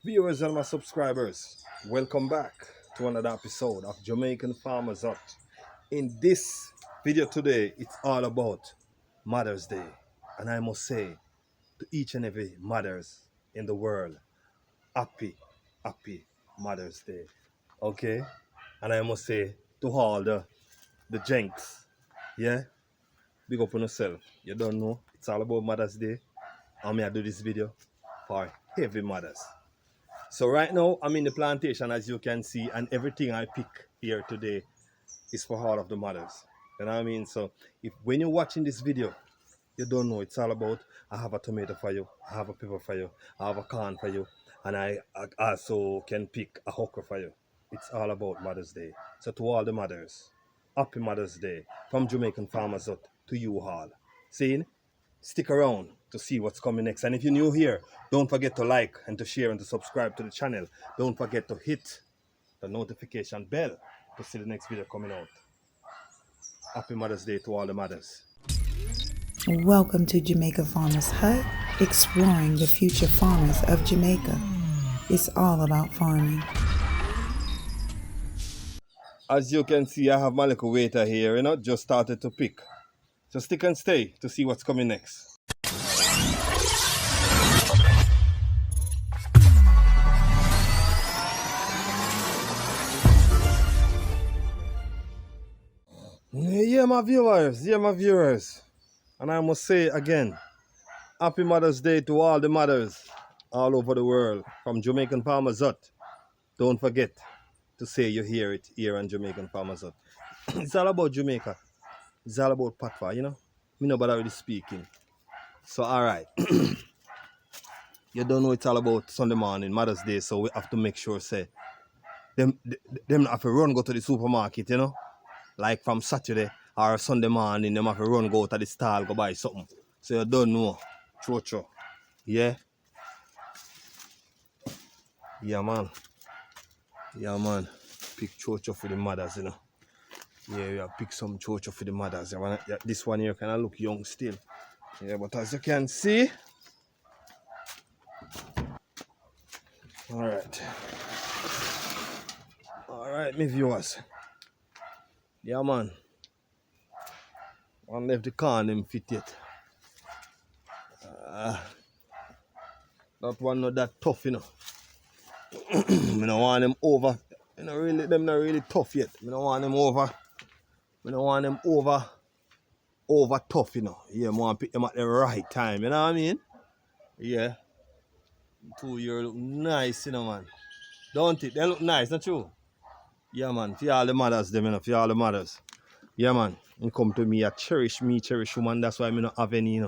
Viewers and my subscribers, welcome back to another episode of Jamaican Farmers Hut. In this video today, it's all about Mother's Day. And I must say to each and every mothers in the world, happy Mother's Day. Okay? And I must say to all the jenks, yeah? Big up on yourself. You don't know, it's all about Mother's Day. And I do this video for heavy mothers. So right now, I'm in the plantation, as you can see, and everything I pick here today is for all of the mothers. You know what I mean? So when you're watching this video, you don't know it's all about, I have a tomato for you, I have a pepper for you, I have a corn for you, and I also can pick a okra for you. It's all about Mother's Day. So to all the mothers, happy Mother's Day from Jamaican Farmers Hut to you all. See? Stick around to see what's coming next. And if you're new here, don't forget to like and to share and to subscribe to the channel. Don't forget to hit the notification bell to see the next video coming out. Happy Mother's Day to all the mothers. Welcome to Jamaica Farmers Hut, exploring the future farmers of Jamaica. It's all about farming. As you can see, I have my little waiter here, just started to pick. So stick and stay to see what's coming next. Yeah, my viewers. And I must say again, happy Mother's Day to all the mothers all over the world from Jamaican Farmers Hut. Don't forget to say you hear it here on Jamaican Farmers Hut. It's all about Jamaica. It's all about Patwa, Me know about already speaking. So alright. You don't know it's all about Sunday morning, Mother's Day, so we have to make sure say them have to run go to the supermarket, Like from Saturday or Sunday morning, them have to run go to the stall, go buy something. So you don't know. Cho. Yeah? Yeah, man. Pick chocho for the mothers, Yeah, pick some chocho for the mothers. This one here kind of look young still. Yeah, but as you can see. Alright, my viewers. Yeah, man. One left the corn them fit yet. That one not that tough, I don't want them over. Them not really tough yet. I don't want them over. I don't want them over tough, Yeah, I want to pick them at the right time, you know what I mean? Yeah. 2 years look nice, man. Don't it? They look nice, not true? Yeah, man. For all the mothers, for all the mothers. Yeah, man. You come to me, I cherish woman. That's why I don't have any,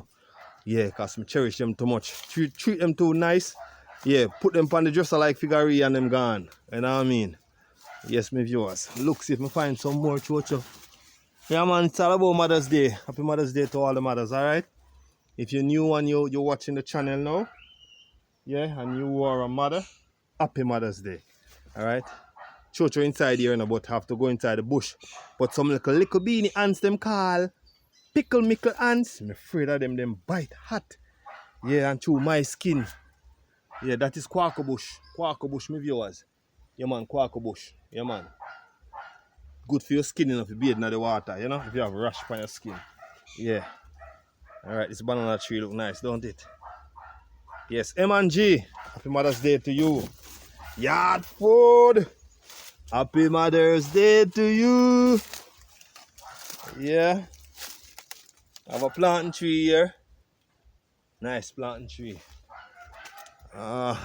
Yeah, because I cherish them too much. Treat them too nice. Yeah, put them on the dresser like figure and them gone. You know what I mean? Yes, my viewers. Look, see if I find some more chocho. Yeah, man, it's all about Mother's Day. Happy Mother's Day to all the mothers, alright? If you're new and you're watching the channel now, yeah, and you are a mother, happy Mother's Day, alright? Chocho inside here, but have to go inside the bush. But some little beanie ants them call pickle mickle ants. I'm afraid of them bite hot. Yeah, and chew my skin. Yeah, that is quaco bush. Quaco bush, my viewers. Yeah, man, quaco bush. Yeah, man. Good for your skin, if you bathe in the water, if you have rash on your skin. Yeah. Alright, this banana tree look nice, don't it? Yes, M&G. Happy Mother's Day to you. Yard food. Happy Mother's Day to you. Yeah. I have a planting tree here. Nice planting tree. Yeah,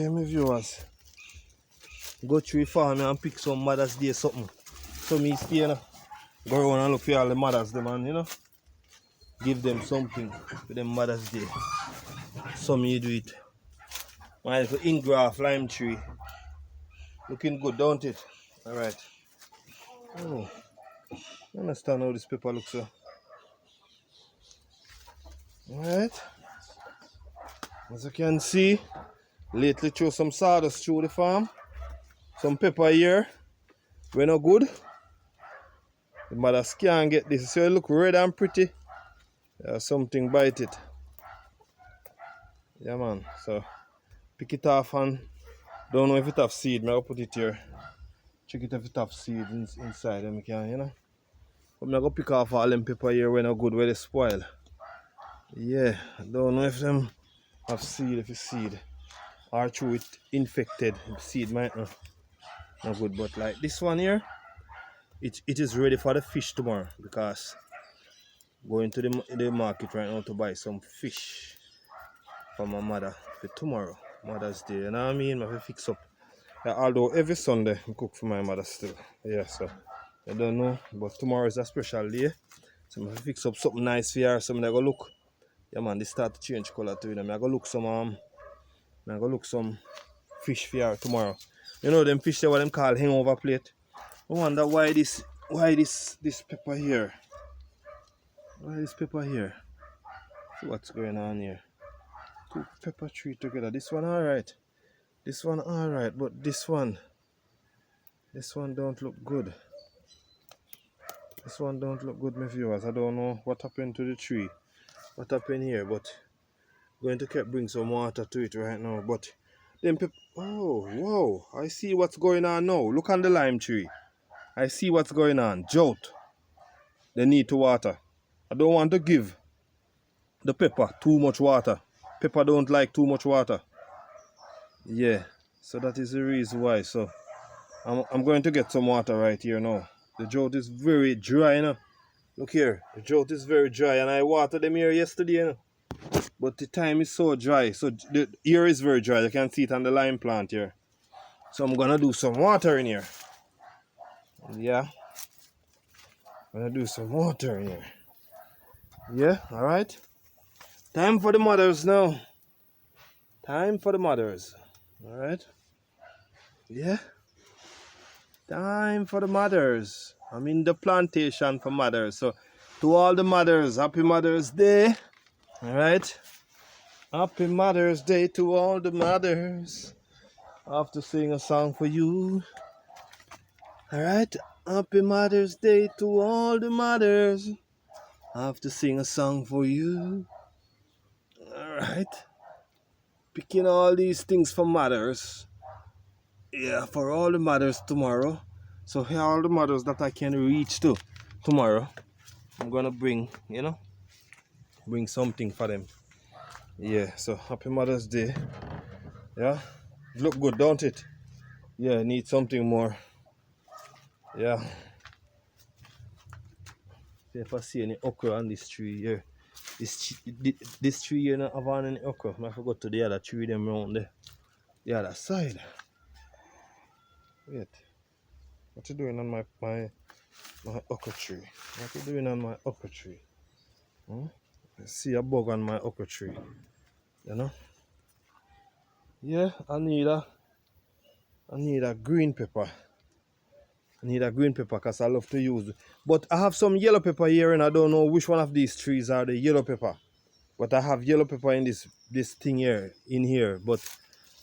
my viewers. Go through farm and pick some Mother's Day something. So me stay, go around and look for all the mothers, them, and give them something for them Mother's Day. So me do it. My little ingraft lime tree. Looking good, don't it? Alright. Oh. I understand how this paper looks so. Alright. As you can see, lately throw some sawdust through the farm. Some pepper here. We're not good. The mothers can't get this. So it look red and pretty. Something bite it. Yeah, man. So pick it off and don't know if it have seed. I'll put it here. Check it if it have seed inside them, can you know. But I'm gonna pick off all them pepper here when are good, where they spoil. Yeah, I don't know if them have seed, if it's seed. Or through it infected. Seed might not good. But like this one here, it is ready for the fish tomorrow because going to the market right now to buy some fish for my mother for tomorrow, Mother's Day. You know what I mean? I have to fix up. Yeah, although every Sunday I cook for my mother still. Yeah, so I don't know. But tomorrow is a special day. So I have to fix up something nice for her. So I go look. Yeah man, they start to change colour to it. I go look some fish for her tomorrow. You know them fish there what them call hangover plate. I wonder why this pepper here. Why this pepper here? See what's going on here. Two pepper tree together. This one alright. This one alright, but this one don't look good. This one don't look good, my viewers. I don't know what happened to the tree. What happened here, but going to bring some water to it right now. But them oh wow, I see what's going on now. Look on the lime tree. I see what's going on. Jolt. They need to water. I don't want to give the pepper too much water. Pepper don't like too much water. Yeah, so that is the reason why. So I'm going to get some water right here now. The drought is very dry, you know. Look here, the drought is very dry, and I watered them here yesterday, you know. But the time is so dry, so the air is very dry. You can see it on the lime plant here. So I'm gonna do some water in here. Yeah, I'm gonna do some water in here. Yeah, all right. Time for the mothers now. Time for the mothers. All right. Yeah. Time for the mothers. I'm in the plantation for mothers. So to all the mothers, happy Mother's Day. All right. Happy Mother's Day to all the mothers. I have to sing a song for you. All right. Happy Mother's Day to all the mothers. I have to sing a song for you. All right. Picking all these things for mothers. Yeah, for all the mothers tomorrow. So here are all the mothers that I can reach to tomorrow. I'm gonna bring something for them. Yeah, so happy Mother's Day. Yeah, look good, don't it? Yeah, need something more. Yeah. See if I see any okra on this tree here. This tree here not have any okra. I forgot to the other tree them around there. The other side. Wait. What you doing on my okra tree? What you doing on my okra tree? I see a bug on my okra tree. You know? Yeah, I need a green pepper. I need a green pepper because I love to use it. But I have some yellow pepper here and I don't know which one of these trees are the yellow pepper. But I have yellow pepper in this thing here, but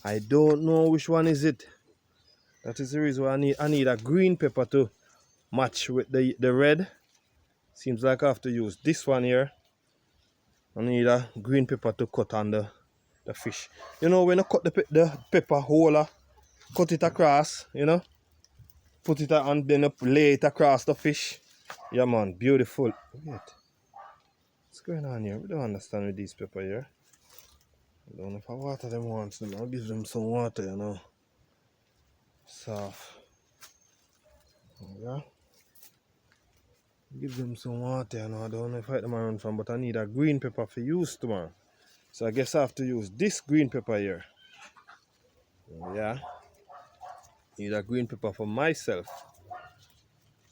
I don't know which one is it. That is the reason why I need a green pepper to match with the red. Seems like I have to use this one here. I need a green pepper to cut on the fish. You know, when I cut the pepper whole, cut it across, you know, put it and then lay it across the fish. Yeah man, beautiful. Wait. What's going on here? We don't understand with these pepper here. I don't know if I water them once, then I'll give them some water, you know. Soft. Yeah. Give them some water, you know. I don't know if I get them around from, but I need a green pepper for use tomorrow. So I guess I have to use this green pepper here. Yeah. Need a green pepper for myself.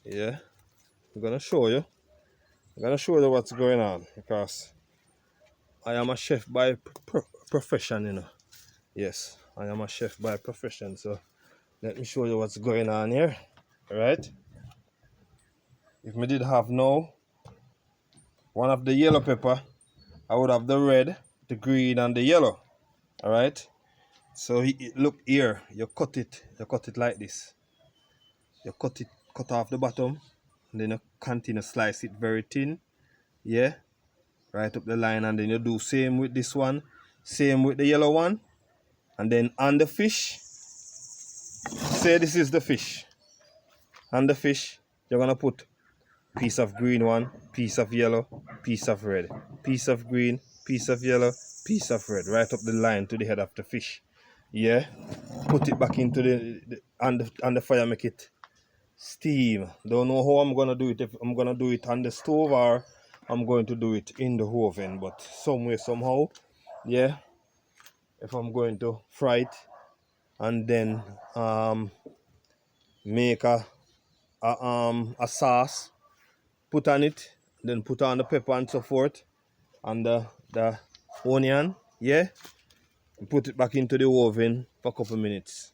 Yeah. I'm gonna show you. I'm gonna show you what's going on because I am a chef by profession, you know. Yes, I am a chef by profession. So let me show you what's going on here. Alright. If me did have now one of the yellow pepper, I would have the red, the green, and the yellow. Alright. So look here, you cut it like this. You cut off the bottom, and then you continue slice it very thin. Yeah. Right up the line, and then you do same with this one. Same with the yellow one. And then on the fish, say this is the fish. On the fish, you're gonna put piece of green one, piece of yellow, piece of red, piece of green, piece of yellow, piece of red, right up the line to the head of the fish. Yeah, put it back into on the fire, make it steam. Don't know how I'm gonna do it, if I'm gonna do it on the stove or I'm going to do it in the oven, but some way, somehow, yeah. If I'm going to fry it and then make a sauce, put on it, then put on the pepper and so forth, and the onion, yeah, and put it back into the oven for a couple minutes.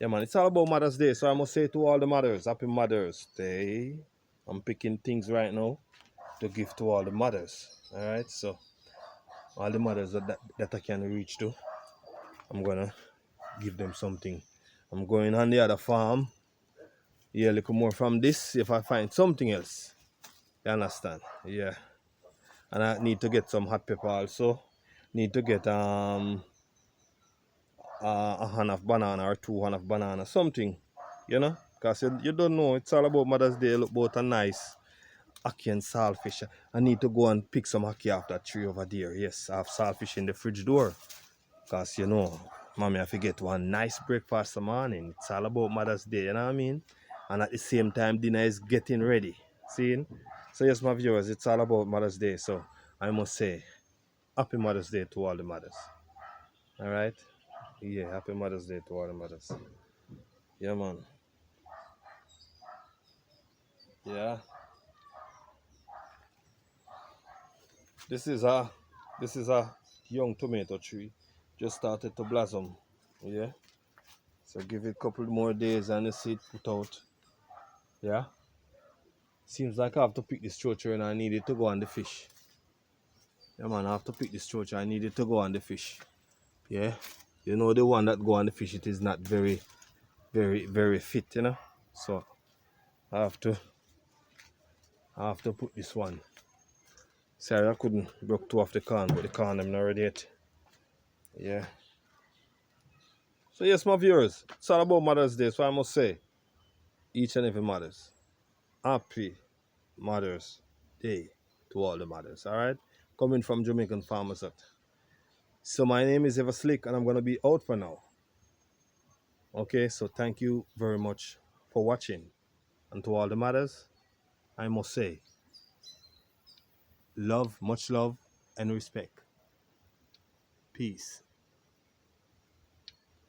Yeah, man, it's all about Mother's Day, so I must say to all the mothers, happy Mother's Day. I'm picking things right now to give to all the mothers, all right? So all the mothers that I can reach to, I'm gonna give them something. I'm going on the other farm, yeah, a little more from this, if I find something else. You understand? Yeah. And I need to get some hot pepper also. Need to get a hand of banana or 2 hand of banana, something, you know, because you don't know, it's all about Mother's Day. Look about a nice ackee and saltfish. I need to go and pick some ackee off that tree over there. Yes, I have saltfish in the fridge door, because you know, mommy, I forget one nice breakfast in the morning. It's all about Mother's Day, you know what I mean? And at the same time, dinner is getting ready. See? So yes, my viewers, it's all about Mother's Day. So I must say, happy Mother's Day to all the mothers. All right? Yeah, happy Mother's Day to all the mothers. Yeah, man. Yeah. This is a young tomato tree. Just started to blossom. Yeah. So give it a couple more days and the seed put out. Yeah. Seems like I have to pick this chocho and I need it to go on the fish. Yeah, man, I have to pick this chocho. I need it to go on the fish. Yeah. You know, the one that go on the fish, it is not very, very, very fit, you know. So I have to put this one. Sorry, I couldn't broke two of the corn, but the corn I'm not ready yet. Yeah. So yes, my viewers, it's all about Mother's Day. So I must say, each and every mothers, happy Mother's Day to all the mothers. All right, coming from Jamaican Farmers Hut. So my name is Ever Slick, and I'm gonna be out for now. Okay, so thank you very much for watching, and to all the mothers, I must say, love, much love, and respect. Peace.